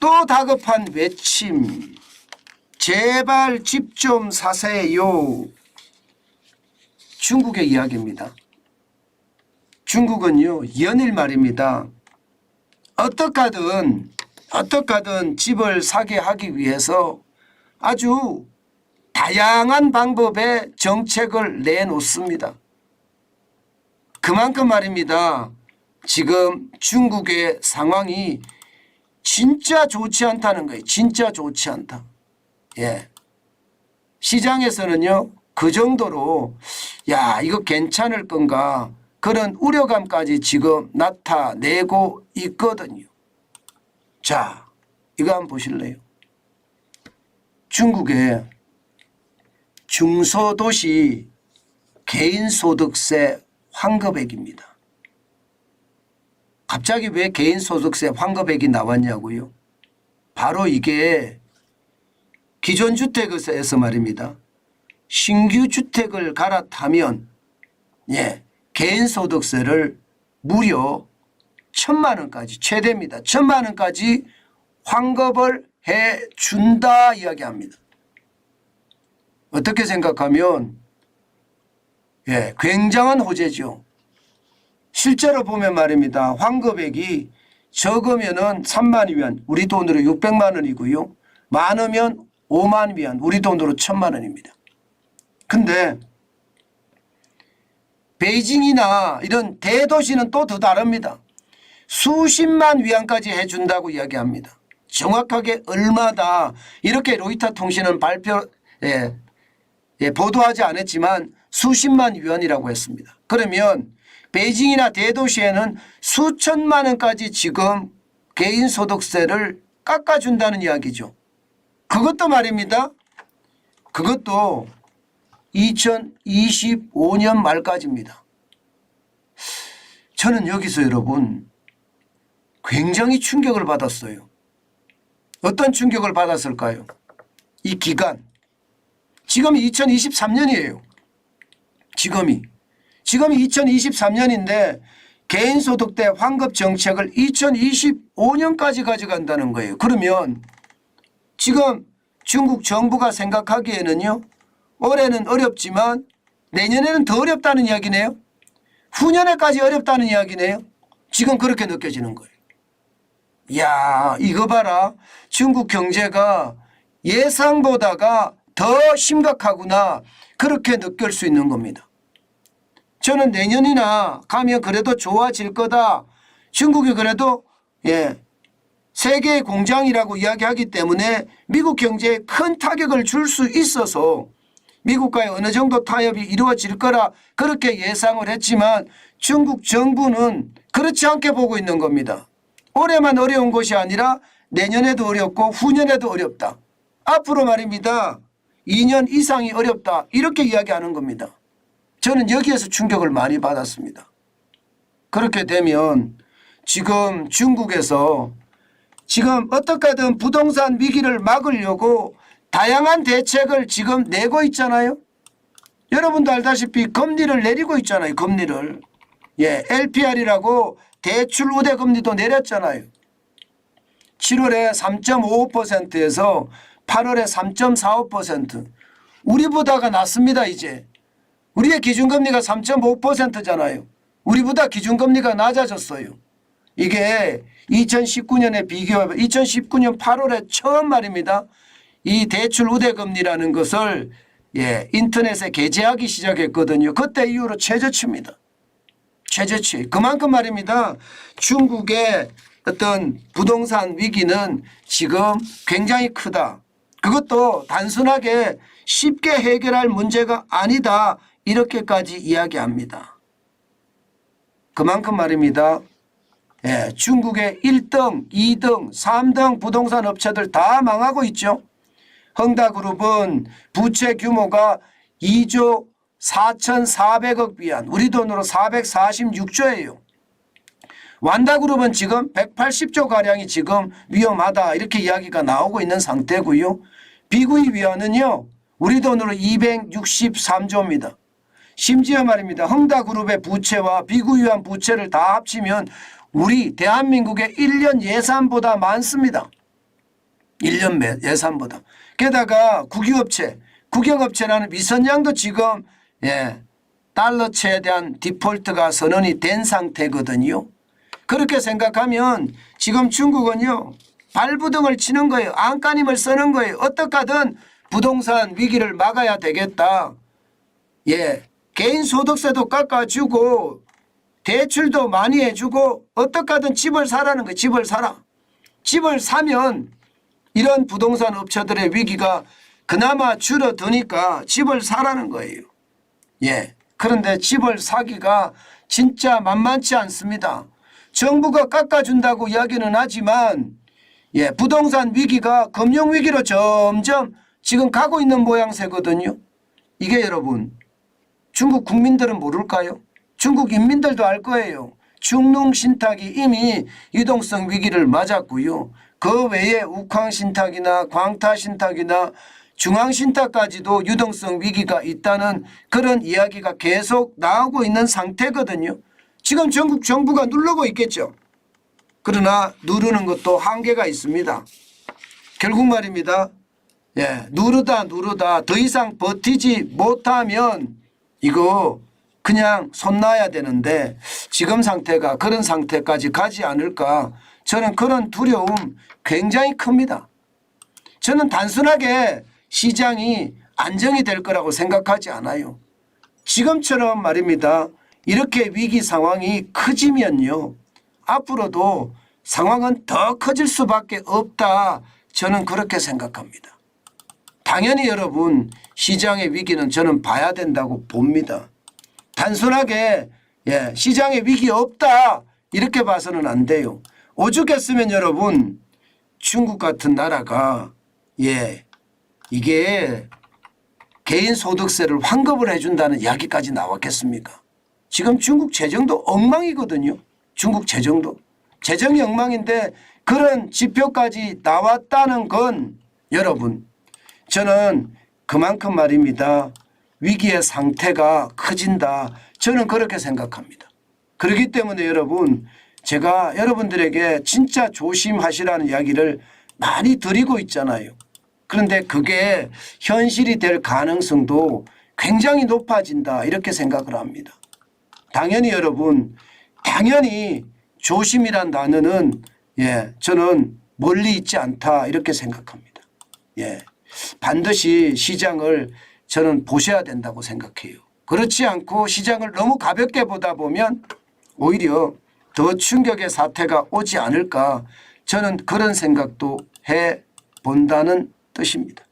또 다급한 외침. 제발 집 좀 사세요. 중국의 이야기입니다. 중국은요, 연일 말입니다. 어떻게든 집을 사게 하기 위해서 아주 다양한 방법의 정책을 내놓습니다. 그만큼 말입니다. 지금 중국의 상황이 진짜 좋지 않다는 거예요. 진짜 좋지 않다. 예. 시장에서는요, 그 정도로 야, 이거 괜찮을 건가 그런 우려감까지 지금 나타내고 있거든요. 자, 이거 한번 보실래요? 중국의 중소도시 개인소득세 환급액입니다. 갑자기 왜 개인소득세 환급액이 나왔냐고요? 바로 이게 기존 주택에서 말입니다. 신규 주택을 갈아타면 개인소득세를 무려 1,000만 원까지 최대입니다. 1,000만 원까지 환급을 해준다 이야기합니다. 어떻게 생각하면 굉장한 호재죠. 실제로 보면 말입니다. 환급액이 적으면은 3만 위안 우리 돈으로 600만 원이고요. 많으면 5만 위안 우리 돈으로 1,000만 원입니다. 근데 베이징이나 이런 대도시는 또 더 다릅니다. 수십만 위안까지 해준다고 이야기합니다. 정확하게 얼마다 이렇게 로이터 통신은 보도하지 않았지만 수십만 위안이라고 했습니다. 그러면 베이징이나 대도시에는 수천만 원까지 지금 개인소득세를 깎아준다는 이야기죠. 그것도 말입니다. 그것도 2025년 말까지입니다. 저는 여기서 여러분 굉장히 충격을 받았어요. 어떤 충격을 받았을까요? 이 기간. 지금이 2023년이에요. 지금이 2023년인데 개인소득세 환급 정책을 2025년까지 가져간다는 거예요. 그러면 지금 중국 정부가 생각하기에는요. 올해는 어렵지만 내년에는 더 어렵다는 이야기네요. 후년에까지 어렵다는 이야기네요. 지금 그렇게 느껴지는 거예요. 이야, 이거 봐라. 중국 경제가 예상보다가 더 심각하구나. 그렇게 느낄 수 있는 겁니다. 저는 내년이나 가면 그래도 좋아질 거다. 중국이 그래도 세계의 공장이라고 이야기하기 때문에 미국 경제에 큰 타격을 줄 수 있어서 미국과의 어느 정도 타협이 이루어질 거라 그렇게 예상을 했지만 중국 정부는 그렇지 않게 보고 있는 겁니다. 올해만 어려운 것이 아니라 내년에도 어렵고 후년에도 어렵다. 앞으로 말입니다. 2년 이상이 어렵다. 이렇게 이야기하는 겁니다. 저는 여기에서 충격을 많이 받았습니다. 그렇게 되면 지금 중국에서 지금 어떻게든 부동산 위기를 막으려고 다양한 대책을 지금 내고 있잖아요. 여러분도 알다시피 금리를 내리고 있잖아요. 금리를. LPR이라고 대출 우대 금리도 내렸잖아요. 7월에 3.55%에서 8월에 3.45%. 우리보다가 낮습니다. 이제. 우리의 기준금리가 3.5%잖아요. 우리보다 기준금리가 낮아졌어요. 이게 2019년에 비교하면 2019년 8월에 처음 말입니다. 이 대출 우대금리라는 것을 인터넷에 게재하기 시작했거든요. 그때 이후로 최저치입니다. 최저치. 그만큼 말입니다. 중국의 어떤 부동산 위기는 지금 굉장히 크다. 그것도 단순하게 쉽게 해결할 문제가 아니다. 이렇게까지 이야기합니다. 그만큼 말입니다. 중국의 1등, 2등, 3등 부동산 업체들 다 망하고 있죠. 헝다그룹은 부채 규모가 2조 4,400억 위안, 우리 돈으로 446조예요. 완다그룹은 지금 180조가량이 지금 위험하다 이렇게 이야기가 나오고 있는 상태고요. 비구이 위안은요. 우리 돈으로 263조입니다. 심지어 말입니다. 헝다그룹의 부채와 비구이 위안 부채를 다 합치면 우리 대한민국의 1년 예산보다 많습니다. 1년 예산보다. 게다가 국영업체라는 미선양도 지금 달러채에 대한 디폴트가 선언이 된 상태거든요. 그렇게 생각하면 지금 중국은요 발부등을 치는 거예요. 안간힘을 쓰는 거예요. 어떻게 하든 부동산 위기를 막아야 되겠다. 개인 소득세도 깎아주고 대출도 많이 해주고 어떻게 하든 집을 사라는 거예요. 집을 사라. 집을 사면 이런 부동산 업체들의 위기가 그나마 줄어드니까 집을 사라는 거예요. 그런데 집을 사기가 진짜 만만치 않습니다. 정부가 깎아준다고 이야기는 하지만 부동산 위기가 금융위기로 점점 지금 가고 있는 모양새거든요. 이게 여러분 중국 국민들은 모를까요? 중국 인민들도 알 거예요. 중농 신탁이 이미 유동성 위기를 맞았고요. 그 외에 우쾅 신탁이나 광타 신탁이나 중앙 신탁까지도 유동성 위기가 있다는 그런 이야기가 계속 나오고 있는 상태거든요. 지금 전국 정부가 누르고 있겠죠. 그러나 누르는 것도 한계가 있습니다. 결국 말입니다. 누르다 더 이상 버티지 못하면 이거 그냥 손 놔야 되는데 지금 상태가 그런 상태까지 가지 않을까, 저는 그런 두려움 굉장히 큽니다. 저는 단순하게 시장이 안정이 될 거라고 생각하지 않아요. 지금처럼 말입니다. 이렇게 위기 상황이 커지면요 앞으로도 상황은 더 커질 수밖에 없다, 저는 그렇게 생각합니다. 당연히 여러분 시장의 위기는 저는 봐야 된다고 봅니다. 단순하게 시장에 위기 없다 이렇게 봐서는 안 돼요. 오죽했으면 여러분 중국 같은 나라가 이게 개인 소득세를 환급을 해준다는 이야기까지 나왔겠습니까? 지금 중국 재정도 엉망이거든요. 중국 재정이 엉망인데 그런 지표까지 나왔다는 건 여러분 저는 그만큼 말입니다. 위기의 상태가 커진다. 저는 그렇게 생각합니다. 그렇기 때문에 여러분 제가 여러분들에게 진짜 조심하시라는 이야기를 많이 드리고 있잖아요. 그런데 그게 현실이 될 가능성도 굉장히 높아진다 이렇게 생각을 합니다. 당연히 여러분 당연히 조심이란 단어는 저는 멀리 있지 않다 이렇게 생각합니다. 반드시 시장을 저는 보셔야 된다고 생각해요. 그렇지 않고 시장을 너무 가볍게 보다 보면 오히려 더 충격의 사태가 오지 않을까, 저는 그런 생각도 해본다는 뜻입니다.